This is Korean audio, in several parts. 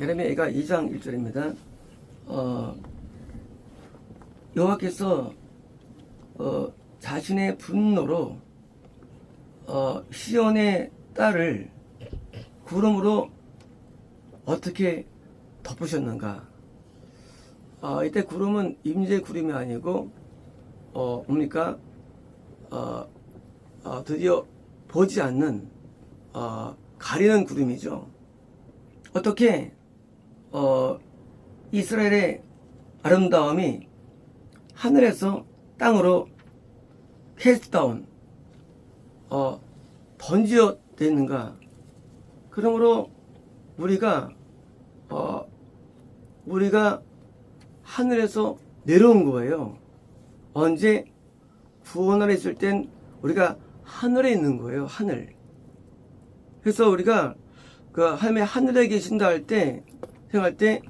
예레미야가 2장 1절입니다. 여호와께서 자신의 분노로 시온의 딸을 구름으로 어떻게 덮으셨는가? 이때 구름은 임재 구름이 아니고 뭡니까? 드디어 보지 않는 가리는 구름이죠. 어떻게 이스라엘의 아름다움이 하늘에서 땅으로 캐스트다운 던지어졌는가? 그러므로 우리가 하늘에서 내려온 거예요. 언제 구원을 했을 땐 우리가 하늘에 있는 거예요. 하늘. 그래서 우리가 그 하나님의 하늘에 계신다 할 때 생각할 때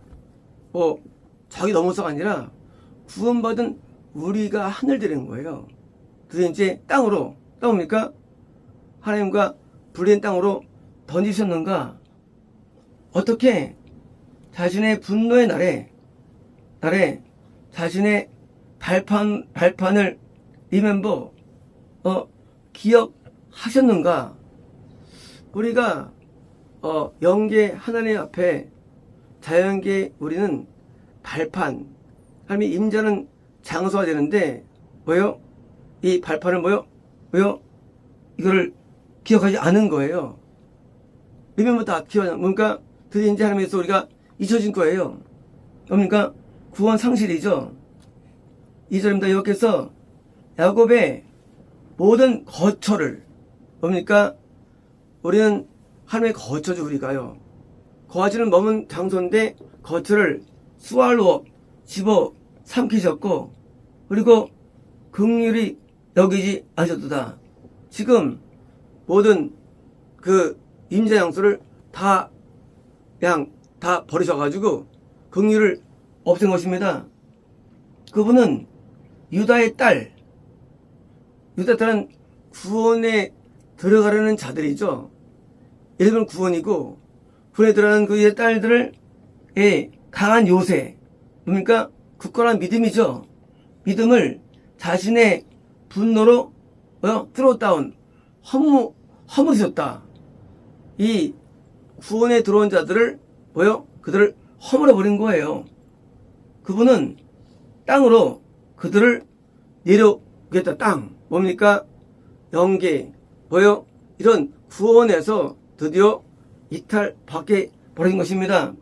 자기 넘어서가 아니라 구원받은 우리가 하늘 되는 거예요. 그래서 이제 땅으로 뭡니까? 하나님과 분리된 땅으로 던지셨는가? 어떻게 자신의 분노의 날에 자신의 발판을 리멤버 기억하셨는가? 우리가 영계 하나님 앞에 자연계 우리는 발판, 하나님이 임재하는 장소가 되는데 뭐요? 이 발판을 뭐요? 이거를 기억하지 않은 거예요. 리멤버 다 기억하지 않는 뭔가 드디어 이제 하나님에서 우리가 잊혀진 거예요. 뭡니까? 구원 상실이죠. 2절입니다. 여호와께서 야곱의 모든 거처를 뭡니까? 우리는 하나님의 거처죠. 우리가요. 거하지는 머문 장소인데 거처를 수알로 집어 삼키셨고 그리고 긍휼히 여기지 않으셨도다. 지금 모든 그 임재 장소를 다 버리셔가지고 긍휼을 없앤 것입니다. 그분은 유다의 딸은 구원에 들어가려는 자들이죠. 예를 들면 구원이고 구원에 들어가는 그의 딸들을 강한 요새 뭡니까? 굳건한 믿음이죠. 믿음을 자신의 분노로 트로다운 허물으셨다. 이 구원에 들어온 자들을 그들을 허물어 버린 거예요. 그분은 땅으로 그들을 내려오겠다. 땅 뭡니까? 영계 이런 구원에서 드디어 이탈받게 버린 것입니다.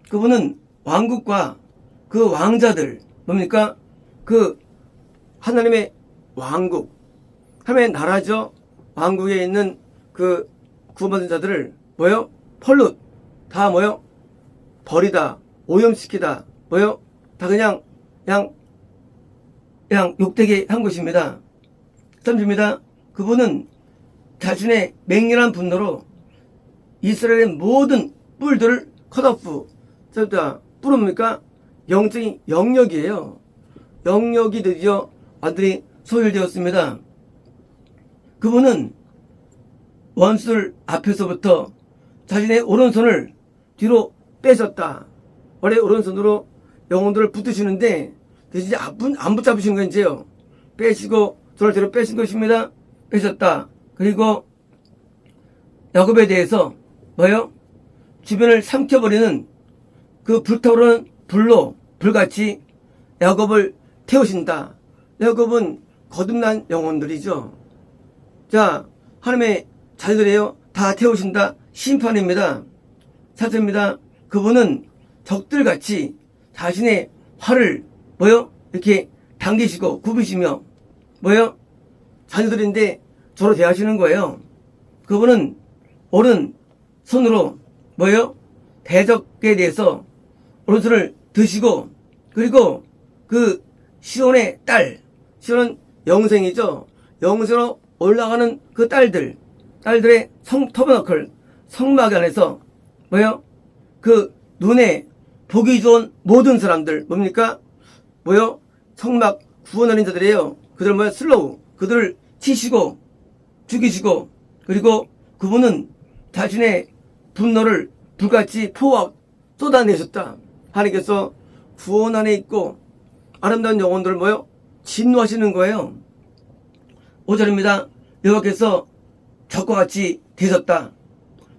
그분은 왕국과 그 왕자들 뭡니까? 그 하나님의 왕국, 하나님의 나라죠. 왕국에 있는 그 구원받은 자들을 펄룻 다 버리다, 오염시키다, 다 그냥 욕되게 한 것입니다. 3주입니다. 그분은 자신의 맹렬한 분노로 이스라엘의 모든 뿔들을 컷오프. 뿔입니까? 영적인 영역이에요. 영역이 드디어 완전히 소멸되었습니다. 그분은 원수들 앞에서부터 자신의 오른손을 뒤로 빼셨다. 원래 오른손으로 영혼들을 붙으시는데 이제 안 붙잡으신 거 이제요. 빼시고 손을 뒤로 빼신 것입니다. 빼셨다. 그리고 야곱에 대해서 주변을 삼켜버리는 그 불타오르는 불같이 야곱을 태우신다. 야곱은 거듭난 영혼들이죠. 자, 하나님의 자녀들이에요. 다 태우신다. 심판입니다. 사절입니다. 그분은 적들같이 자신의 활을 이렇게 당기시고 굽으시며 자녀들인데 저로 대하시는 거예요. 그분은 오른손으로 대적에 대해서 오른손을 드시고 그리고 그 시온의 시온은 영생이죠. 영생으로 올라가는 그 딸들의 터버너클 성막 안에서 그 눈에 보기 좋은 모든 사람들 뭡니까? 성막 구원하는 자들이에요. 그들 슬로우 그들을 치시고 죽이시고 그리고 그분은 자신의 분노를 불같이 쏟아내셨다. 하나님께서 구원 안에 있고 아름다운 영혼들을 뭐요? 진노하시는 거예요. 5절입니다. 여호와께서 적과 같이 되셨다.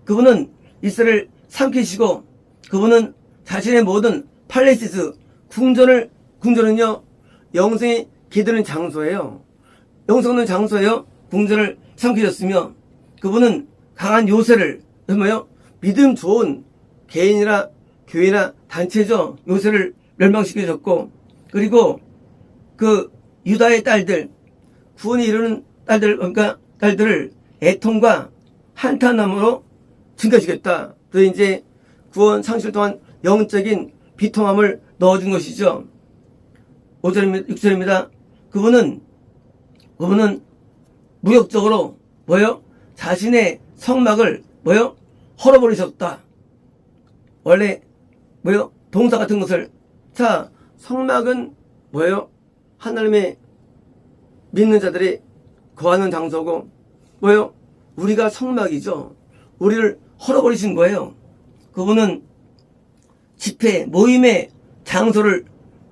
그분은 이스라엘을 삼키시고 그분은 자신의 모든 팔레시스 궁전은요 영생이 기드는 장소예요. 영생은 장소예요. 궁전을 삼키셨으며 그분은 강한 요새를 뭐요? 믿음 좋은 개인이나 교회나 단체죠. 요새를 멸망시키셨고 그리고 그 유다의 딸들 구원이 이루는 딸들 그러니까 딸들을 애통과 한탄함으로 증가시켰다. 그래서 이제 구원 상실 동안 영적인 비통함을 넣어준 것이죠. 5절입니다. 6절입니다. 그분은 무역적으로 뭐요? 자신의 성막을 뭐요? 헐어버리셨다. 원래 뭐요? 동사 같은 것을 자 성막은 뭐예요? 하나님의 믿는 자들이 거하는 장소고 뭐예요? 우리가 성막이죠. 우리를 헐어버리신 거예요. 그분은 집회 모임의 장소를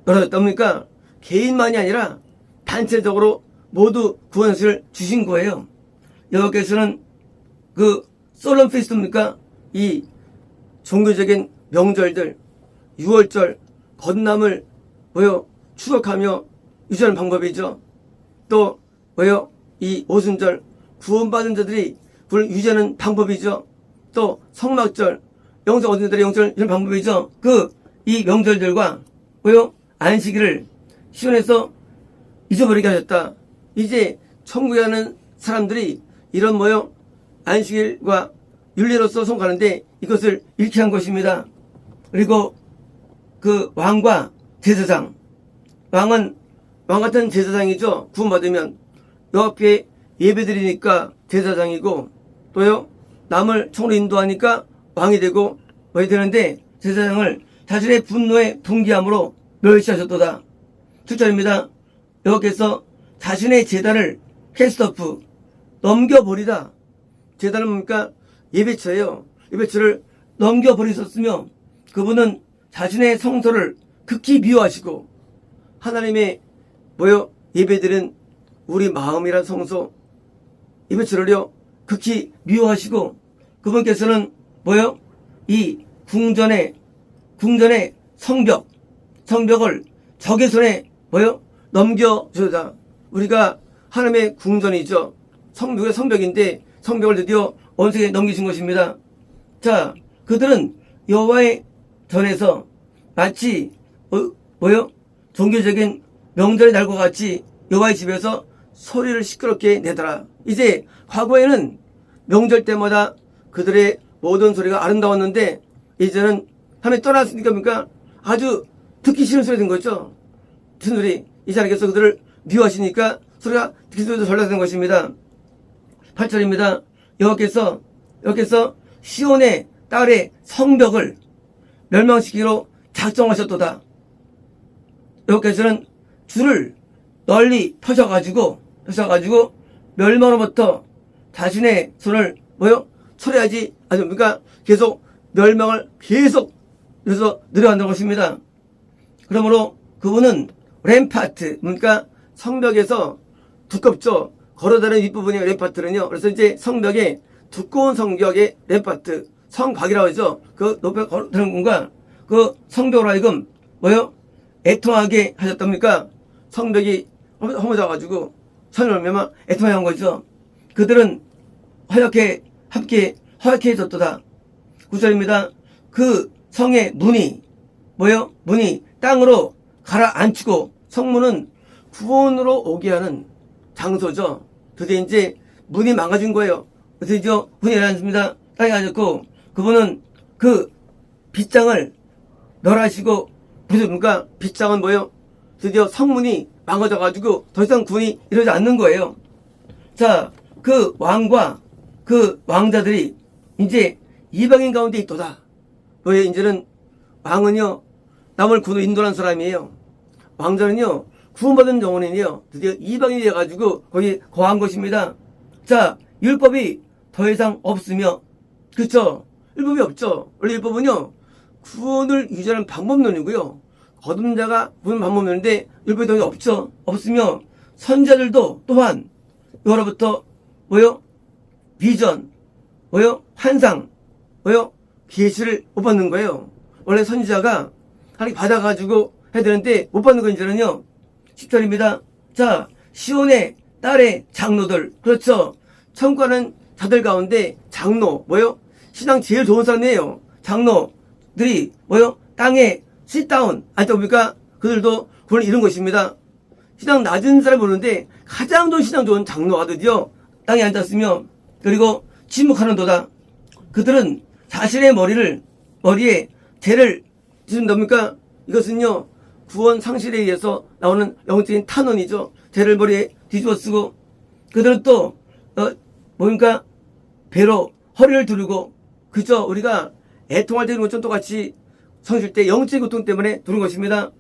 열어줬답니까? 개인만이 아니라 단체적으로 모두 구원을 주신 거예요. 여호와께서는 그 솔론 피스트입니까? 이 종교적인 명절들 6월절 건남을 뭐요? 추억하며 유지하는 방법이죠. 또 뭐요? 이 오순절 구원받은 자들이 그걸 유지하는 방법이죠. 또 성막절 영적 얻은 자들의 영절 이런 방법이죠. 이 명절들과 뭐요? 안식일을 시온에서 잊어버리게 하셨다. 이제 천국에 가는 사람들이 이런 뭐요? 안식일과 윤리로서 성공하는데 이것을 잃게 한 것입니다. 그리고 그 왕과 제사장 왕은 왕 같은 제사장이죠. 구원받으면 여호와 앞에 예배드리니까 제사장이고 또요 남을 총으로 인도하니까 왕이 되고 뭐이 되는데 제사장을 자신의 분노의 분기함으로 멸시하셨도다. 7절입니다. 여호와께서 자신의 제단을 캐스터프 넘겨버리다. 제단은 뭡니까? 예배처예요. 예배처를 넘겨버리셨으며 그분은 자신의 성소를 극히 미워하시고 하나님의 뭐요? 예배드린 우리 마음이란 성소 예배처를요 극히 미워하시고 그분께서는 뭐요? 이 궁전의 성벽을 적의 손에 뭐요? 넘겨주다. 우리가 하나님의 궁전이죠. 성벽의 성벽인데 성벽을 드디어 원수에게 넘기신 것입니다. 자, 그들은 여호와의 전에서 마치 뭐요? 종교적인 명절의 날과 같이 여호와의 집에서 소리를 시끄럽게 내더라. 이제 과거에는 명절 때마다 그들의 모든 소리가 아름다웠는데 이제는 하나님 떠났으니까 뭡니까? 아주 듣기 싫은 소리 된 거죠. 무슨 소리? 이제 하나님께서 그들을 미워하시니까 소리가 듣기 소리도 전락된 것입니다. 8절입니다. 여호와께서 시온의 딸의 성벽을 멸망시키기로 작정하셨도다. 여호와께서는 줄을 널리 펴셔가지고 멸망으로부터 자신의 손을 뭐요? 초래하지 않습니까? 계속 멸망을 계속 그래서 늘어간다는 것입니다. 그러므로 그분은 램파트 그러니까 성벽에서 두껍죠. 걸어다니는 윗부분이 램파트는요. 그래서 이제 성벽에 두꺼운 성벽의 램파트 성곽이라고 하죠. 그 높이 걸어다니는 분과 그 성벽으로 하여금 뭐요? 애통하게 하셨답니까? 성벽이 허물져가지고 선을 얼마나 애통하게 한 거죠. 그들은 함께 허옇게 해졌도다. 9절입니다. 그 성의 문이 뭐요? 문이 땅으로 가라앉히고 성문은 구원으로 오게 하는 장소죠. 그래서 이제 문이 망가진 거예요. 그래서 이제 문이 내려앉습니다. 땅에 앉았고 그분은 그 빗장을 멸하시고 그러니까 빗장은 뭐예요? 드디어 성문이 망가져가지고 더 이상 구원이 이루어지지 않는 거예요. 자, 그 왕과 그 왕자들이 이제 이방인 가운데 있도다. 왜 이제는 왕은요 남을 구원으로 인도하는 사람이에요. 왕자는요 구원받은 영혼이요 드디어 이방인이 돼가지고 거기 거한 것입니다. 자, 율법이 더 이상 없으며 그렇죠? 율법이 없죠. 원래 율법은요 구원을 유지하는 방법론이고요. 거듭자가 구원 방법론인데 율법이 없죠. 없으며 선자들도 또한 이거로부터 뭐요? 비전, 뭐요? 환상, 뭐요? 계시를 못 받는 거예요. 원래 선지자가 하나님 받아가지고 해야 되는데 못 받는 건 이제는요. 10절입니다. 자, 시온의 딸의 장로들, 그렇죠. 천국하는 자들 가운데 장로, 뭐요? 신앙 제일 좋은 사람이에요. 장로들이 뭐요? 땅에 sit-down 앉다 보니까 그들도 구원을 이룬 것입니다. 신앙 낮은 사람이 보는데 가장 좋은 신앙 좋은 장로아들이요. 땅에 앉았으며 그리고 침묵하는도다. 그들은 자신의 머리에 죄를 짓는다 보니까 이것은요. 구원 상실에 의해서 나오는 영적인 탄원이죠. 죄를 머리에 뒤집어 쓰고 그들은 또 뭡니까? 배로 허리를 두르고 그저 우리가 애통할 때 것처럼 똑같이 성실 때 영적인 고통 때문에 두는 것입니다.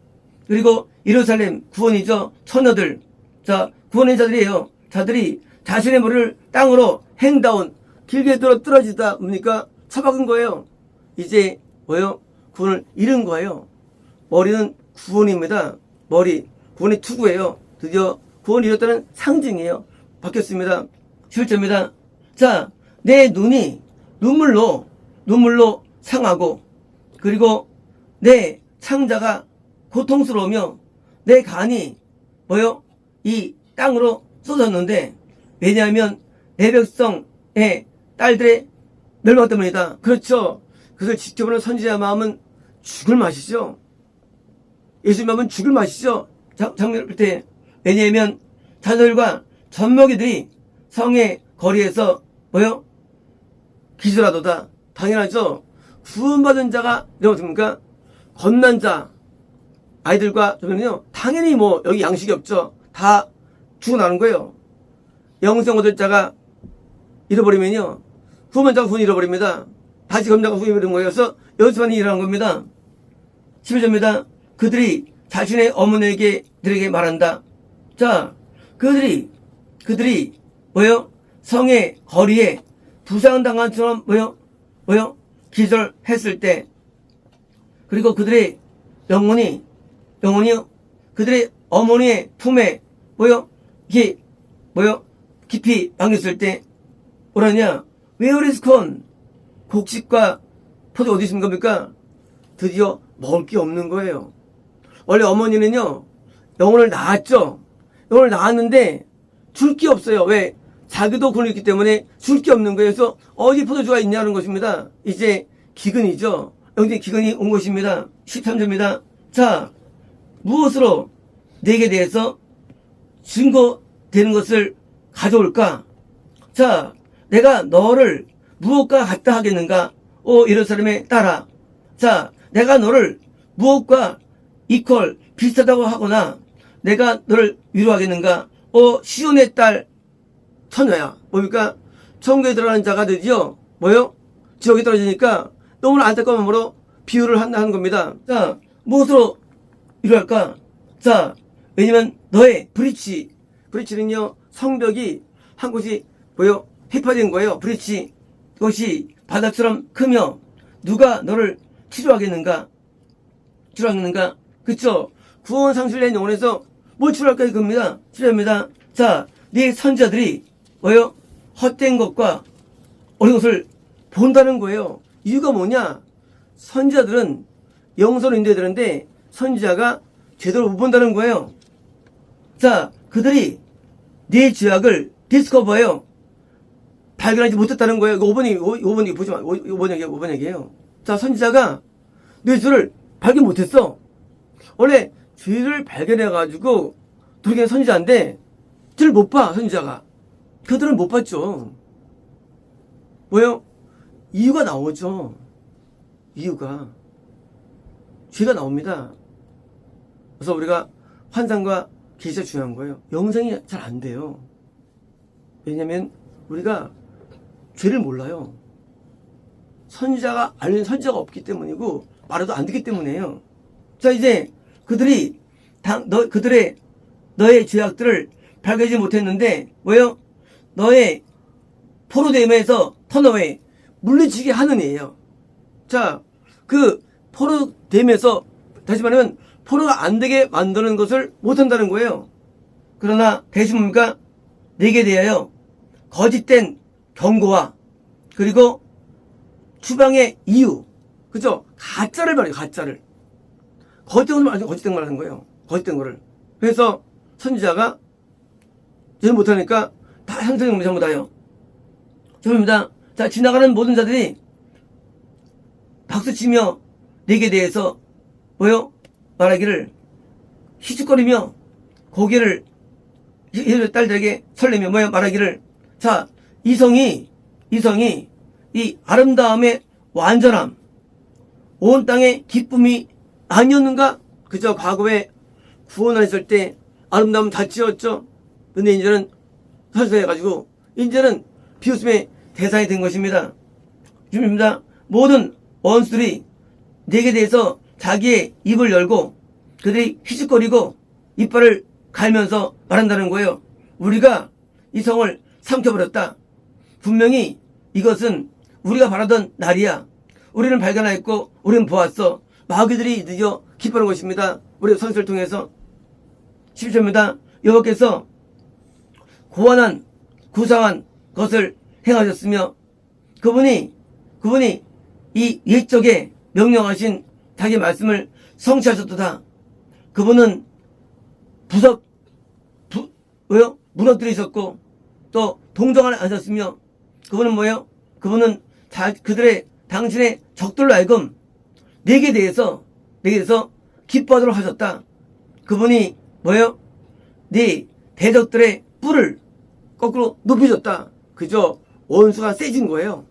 그리고 예루살렘 구원이죠. 처녀들. 자, 구원의 자들이에요. 자들이 자신의 머리를 땅으로 행다운 길게 들어 떨어지다 뭡니까? 처박은 거예요. 이제 뭐예요? 구원을 잃은 거예요. 머리는 구원입니다. 머리, 구원의 투구예요. 드디어 구원을 잃었다는 상징이에요. 바뀌었습니다. 실제입니다. 자, 내 눈이 눈물로 상하고 그리고 내 창자가 고통스러우며 내 간이 뭐요? 이 땅으로 쏟았는데 왜냐하면 내 백성의 딸들의 멸망 때문이다. 그렇죠. 그것을 지켜보는 선지자의 마음은 죽을 맛이죠. 예수님 마음은 죽을 맛이죠. 장면을 볼 때. 왜냐하면 자녀들과 젖먹이들이 성의 거리에서 뭐요? 기절하도다. 당연하죠. 구원받은 자가 이러면 어떻습니까? 겁난 자 아이들과 저는요 당연히 뭐 여기 양식이 없죠. 다 죽어나는 거예요. 영생 얻을 자가 잃어버리면요 구원받은 자가 구원 잃어버립니다. 다시 검자가 구원 잃은 거예요. 그래서 여기서만 일어난 겁니다. 11절입니다. 그들이 자신의 어머니에게 말한다. 자, 그들이 뭐요? 성의 거리에 부상당한 처럼 뭐요? 기절했을 때 그리고 그들의 영혼이 그들의 어머니의 품에 뭐요? 이게 뭐요? 깊이 박혔을 때 뭐라냐? 웨어리스콘 곡식과 포도 어디 있는 겁니까? 드디어 먹을 게 없는 거예요. 원래 어머니는요 영혼을 낳았죠. 영혼을 낳았는데 줄 게 없어요. 왜? 자기도 굶고 있기 때문에 줄 게 없는 거예요. 그래서 어디 포도주가 있냐는 것입니다. 이제 기근이죠. 영적인 기근이 온 것입니다. 13절입니다. 자, 무엇으로 내게 대해서 증거되는 것을 가져올까? 자, 내가 너를 무엇과 같다 하겠는가? 오 예루살렘에 따라. 자, 내가 너를 무엇과 이퀄 비슷하다고 하거나 내가 너를 위로하겠는가? 오 시온의 딸 처녀야. 뭡니까? 천국에 들어가는 자가 드디어 뭐요? 지옥에 떨어지니까 너무나 안타까운 마음으로 비유를 하는 겁니다. 자, 무엇으로 위로할까? 자, 왜냐면 너의 브리치는요 성벽이 한 곳이 뭐요? 휘파진 거예요. 브리치 그것이 바닥처럼 크며 누가 너를 치료하겠는가? 그쵸? 구원 상실된 영혼에서 뭘 치료할까 이겁니다. 치료합니다. 자, 네 선지자들이 뭐요? 헛된 것과 어린 것을 본다는 거예요. 이유가 뭐냐? 선지자들은 영성을 인도해야 되는데 선지자가 제대로 못 본다는 거예요. 자, 그들이 네 죄악을 디스커버해요. 발견하지 못했다는 거예요. 5번 얘기 보지 마. 5번 얘기예요. 자, 선지자가 네 죄를 발견 못했어. 원래 죄를 발견해가지고 돌이키는 선지자인데 죄를 못 봐, 선지자가. 그들은 못 봤죠. 뭐요? 이유가 나오죠. 이유가. 죄가 나옵니다. 그래서 우리가 환상과 계시가 중요한 거예요. 영생이 잘 안 돼요. 왜냐면 우리가 죄를 몰라요. 선지자가 알려진 선지자가 없기 때문이고 말해도 안 듣기 때문이에요. 자, 이제 그들이 너의 죄악들을 발견하지 못했는데 뭐예요? 너의 포로됨에서 턴어웨이 물리치게 하는 애예요. 자, 그 포로되면서 다시 말하면 포로가 안 되게 만드는 것을 못한다는 거예요. 그러나 대신 뭡니까? 내게 대하여 거짓된 경고와 그리고 추방의 이유, 그죠? 가짜를 말해요, 가짜를. 거짓된 걸 거짓된 걸 하는 거예요. 거짓된 거를. 그래서 선지자가 저는 못하니까 다 상상이 전부 다요. 저입니다. 자, 지나가는 모든 자들이 박수치며 내게 대해서 뭐요? 말하기를 희죽거리며 고개를 딸들에게 설레며 뭐요? 말하기를 자, 이성이 이 아름다움의 완전함, 온 땅의 기쁨이 아니었는가? 그저 과거에 구원을 했을 때 아름다움 다 지었죠. 근데 이제는 설사해가지고 이제는 비웃음의 대상이 된 것입니다. 주님입니다. 모든 원수들이 내게 대해서 자기의 입을 열고 그들이 희죽거리고 이빨을 갈면서 말한다는 거예요. 우리가 이 성을 삼켜버렸다. 분명히 이것은 우리가 바라던 날이야. 우리는 발견하였고 우리는 보았어. 마귀들이 드디어 기뻐하는 것입니다. 우리 선수를 통해서 11절입니다. 여호와께서 고안한 구상한 것을 행하셨으며 그분이 이 옛적에 명령하신 자기 말씀을 성취하셨도다. 그분은 무너뜨리셨고 또 동정을 하셨으며 그분은 뭐예요? 그분은 당신의 적들로 하여금 내게 대해서 기뻐하도록 하셨다. 그분이 뭐예요? 네 대적들의 뿔을 거꾸로 높여줬다. 그저 원수가 세진 거예요.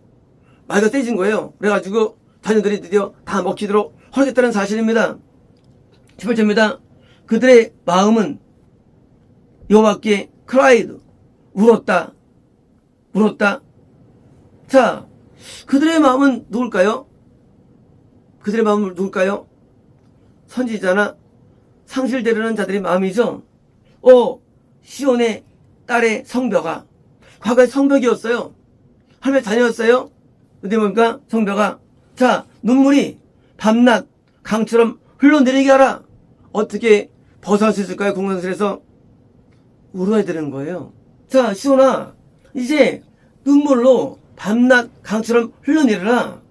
말가 세진 거예요. 그래가지고 자녀들이 드디어 다 먹히도록 허락했다는 사실입니다. 18절입니다. 그들의 마음은 여호와께 cried, 울었다. 자, 그들의 마음은 누굴까요? 그들의 마음은 누굴까요? 선지자나 상실되려는 자들의 마음이죠. 시온의 딸의 성벽아. 과거에 성벽이었어요. 할머니 자녀였어요. 근데 뭡니까? 성벽아. 자, 눈물이 밤낮 강처럼 흘러내리게 하라. 어떻게 벗어날 수 있을까요? 공동선실에서 울어야 되는 거예요. 자, 시온아, 이제 눈물로 밤낮 강처럼 흘러내려라.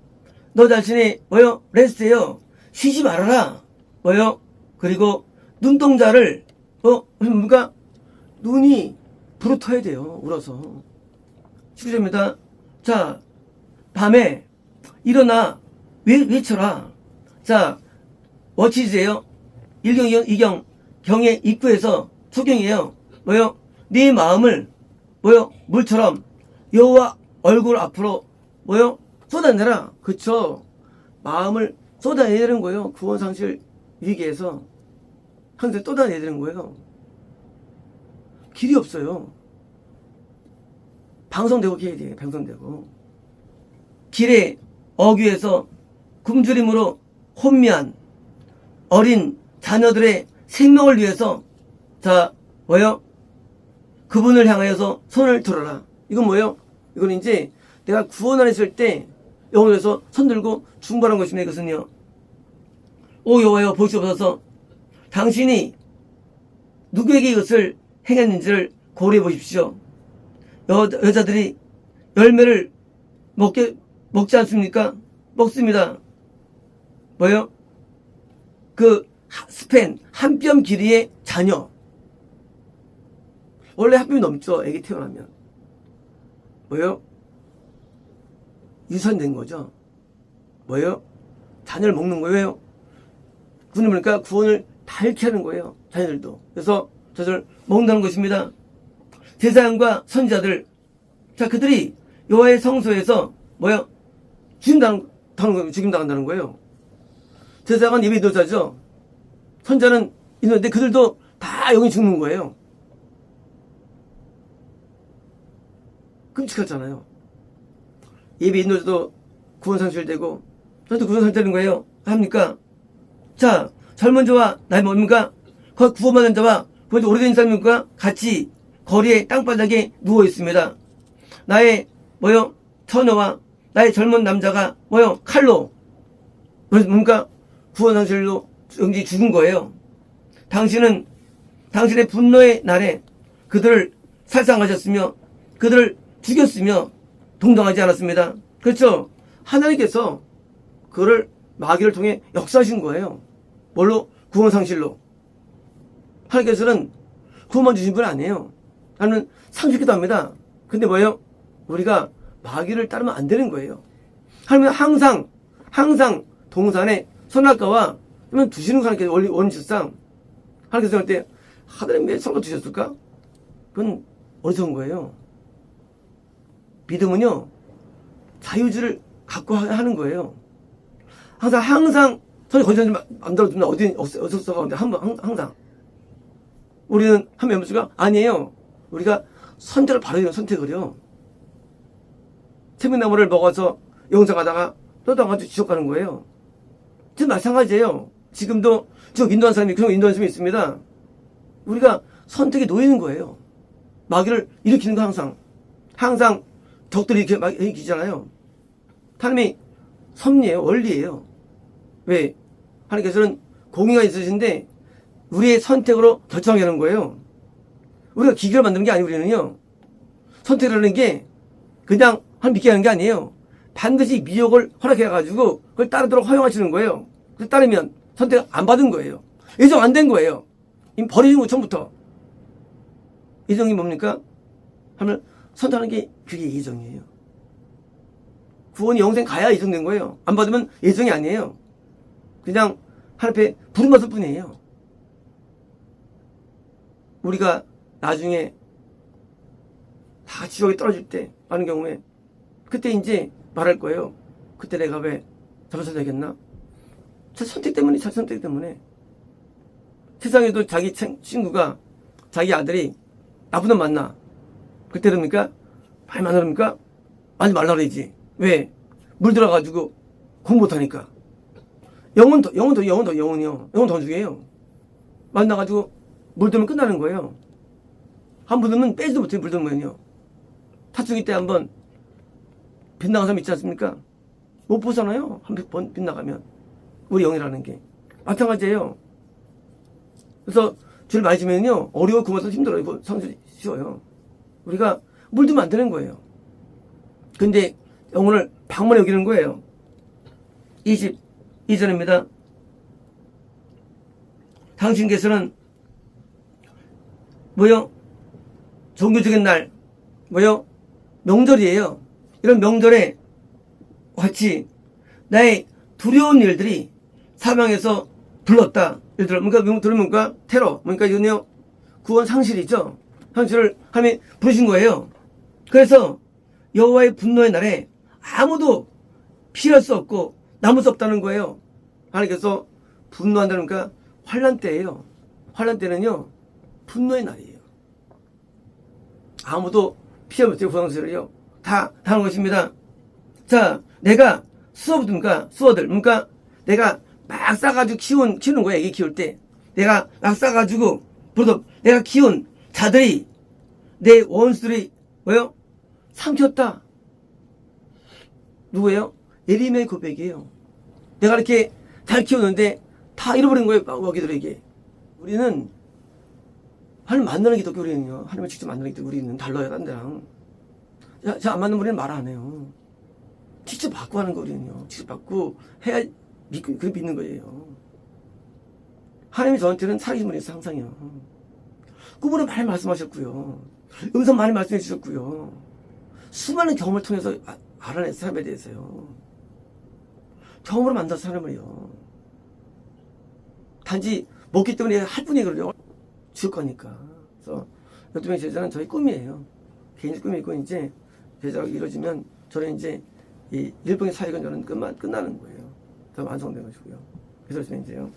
너 자신이 뭐요? 레스트해요. 쉬지 말아라. 뭐요? 그리고 눈동자를 뭡니까? 눈이 부르터야 돼요. 울어서. 19절입니다. 자, 밤에 일어나 외쳐라. 자, 워치즈예요. 1경, 2경, 경의 입구에서 초경이에요. 뭐요? 네 마음을 뭐요? 물처럼 여호와 얼굴 앞으로 뭐요? 쏟아내라. 그쵸? 마음을 쏟아내야 되는 거예요. 구원상실 위기에서 항상 쏟아내야 되는 거예요. 길이 없어요. 방송되고 해야 돼요. 방송되고. 길에 어귀에서 굶주림으로 혼미한 어린 자녀들의 생명을 위해서 자, 뭐요? 그분을 향하여서 손을 들어라. 이건 뭐예요? 이건 이제 내가 구원을 했을 때 영혼에서 손 들고 중보한 것입니다. 이것은요. 오 여호와여 보시옵소서. 당신이 누구에게 이것을 행했는지를 고려해 보십시오. 여자들이 열매를 먹지 않습니까? 먹습니다. 뭐요? 그 스팬 한 뼘 길이의 자녀. 원래 한 뼘이 넘죠. 애기 태어나면. 뭐요? 유산된 거죠. 뭐요? 자녀를 먹는 거예요. 구원을 보니까 구원을 닳게 하는 거예요. 자녀들도. 그래서 저들 먹는다는 것입니다. 제사장과 선지자들. 자, 그들이 여호와의 성소에서 뭐요? 죽임당한다는 거예요. 제사장은 예배 인도자죠. 선지자는 있는데 그들도 다 여기 죽는 거예요. 끔찍하잖아요. 예배 인도자도 구원상실되고 저도 구원상실되는 거예요. 합니까? 자, 젊은 자와 나이 뭡니까? 그 구원받은 자와 그것이 오래된 사람입니까? 같이 거리에 땅바닥에 누워 있습니다. 나의 뭐요? 처녀와 나의 젊은 남자가 뭐요? 칼로 뭡니까? 구원상실로 영지 죽은 거예요. 당신은 당신의 분노의 날에 그들을 살상하셨으며 그들을 죽였으며 동정하지 않았습니다. 그렇죠? 하나님께서 그를 마귀를 통해 역사하신 거예요. 뭘로? 구원상실로. 하나님께서는 구원만 주신 분 아니에요. 나는 상 주기도 합니다. 근데 뭐예요? 우리가 마귀를 따르면 안 되는 거예요. 하나님은 항상 동산에 선악과와 두시는 거 하나님께서 원칙상 하나님께서 할 때 하나님 왜 선악과 두셨을까? 그건 어리석은 거예요. 믿음은요 자유주를 갖고 하는 거예요. 항상 선이 건전지 맘대로 두면 어디 어디서 가는데 항상 우리는 한 멤버가 아니에요. 우리가 선택을 바로 해요. 선택을요. 생명나무를 먹어서 영생하다가 또 나가지고 지옥 가는 거예요. 지금 마찬가지예요. 지금도 지금 인도한 사람이 그런 인도한 사람이 있습니다. 우리가 선택에 놓이는 거예요. 마귀를 일으키는 거 항상 적들이 이렇게 막 일으키잖아요. 하나님이 섭리예요. 원리예요. 왜? 하나님께서는 공의가 있으신데 우리의 선택으로 결정하게 하는 거예요. 우리가 기계를 만드는 게 아니고 우리는요. 선택을 하는 게 그냥 한 믿게 하는 게 아니에요. 반드시 미혹을 허락해가지고 그걸 따르도록 허용하시는 거예요. 그래서 따르면 선택 안 받은 거예요. 예정 안 된 거예요. 이미 버리신 거 처음부터. 예정이 뭡니까? 하면 선택하는 게 그게 예정이에요. 구원이 영생 가야 예정된 거예요. 안 받으면 예정이 아니에요. 그냥 하나님 앞에 부름받을 뿐이에요. 우리가 나중에 다 지옥에 떨어질 때 많은 경우에 그때 이제 말할 거예요. 그때 내가 왜 잘못해서 되겠나? 제 선택 때문에. 세상에도 자기 친구가 자기 아들이 나쁜 놈 만나. 그때 그럽니까? 말만 하랍니까? 하지 말라 그러지. 왜? 물들어가지고 공부 못하니까. 영혼 더 중요해요. 만나가지고 물들면 끝나는 거예요. 한 물들면 빼지도 못해요. 물들면요. 타투기 때 한번 빗나간 사람 있지 않습니까? 못 보잖아요. 한 번 빗나가면. 우리 영이라는 게. 마찬가지예요. 그래서 죄를 많이 지면요. 어려워 그만큼 힘들어요. 성질이 쉬워요. 우리가 물들면 안 되는 거예요. 근데 영혼을 방문해 여기는 거예요. 22절입니다. 당신께서는 뭐요? 종교적인 날 뭐요? 명절이에요. 이런 명절에 같이 나의 두려운 일들이 사방에서 불렀다. 예를 들어 뭔가 테러 뭔가 이거는요 구원 상실이죠. 상실을 하나님이 부르신 거예요. 그래서 여호와의 분노의 날에 아무도 피할 수 없고 남을 수 없다는 거예요. 하나님께서 분노한다니까 환난 때예요. 환난 때는요 분노의 날이에요. 아무도 피할 수 없어요. 구원상실을요 다 하는 것입니다. 자, 내가 수어들 내가 막 싸가지고 키우는 거야. 애기 키울 때 내가 막 싸가지고 내가 키운 자들이 내 원수들이 뭐요? 삼켰다. 누구예요? 예림의 고백이에요. 내가 이렇게 잘 키우는데 다 잃어버린 거예요. 먹이들에게. 우리는 하나님 만나는 기도 우리는요. 하나님을 직접 만나는 기도 우리는 달라요. 딴 데랑. 안 맞는 우리는 말 안 해요. 직접 받고 하는 거 우리는요. 직접 받고 해야 믿는 거예요. 하나님이 저한테는 살아계신 분이었어요. 항상요. 꿈으로 많이 말씀하셨고요. 음성 많이 말씀해 주셨고요. 수많은 경험을 통해서 알아낸 사람에 대해서요. 경험으로 만난 사람을요. 단지 먹기 때문에 할 뿐이 그러죠. 죽을 거니까. 그래서 12명의 제자는 저희 꿈이에요. 개인적 꿈이고 이제 제자가 이루어지면 저는 이제 이 일본의 사역은 저는 끝나는 거예요. 더 완성된 것이고요. 그래서 이제요.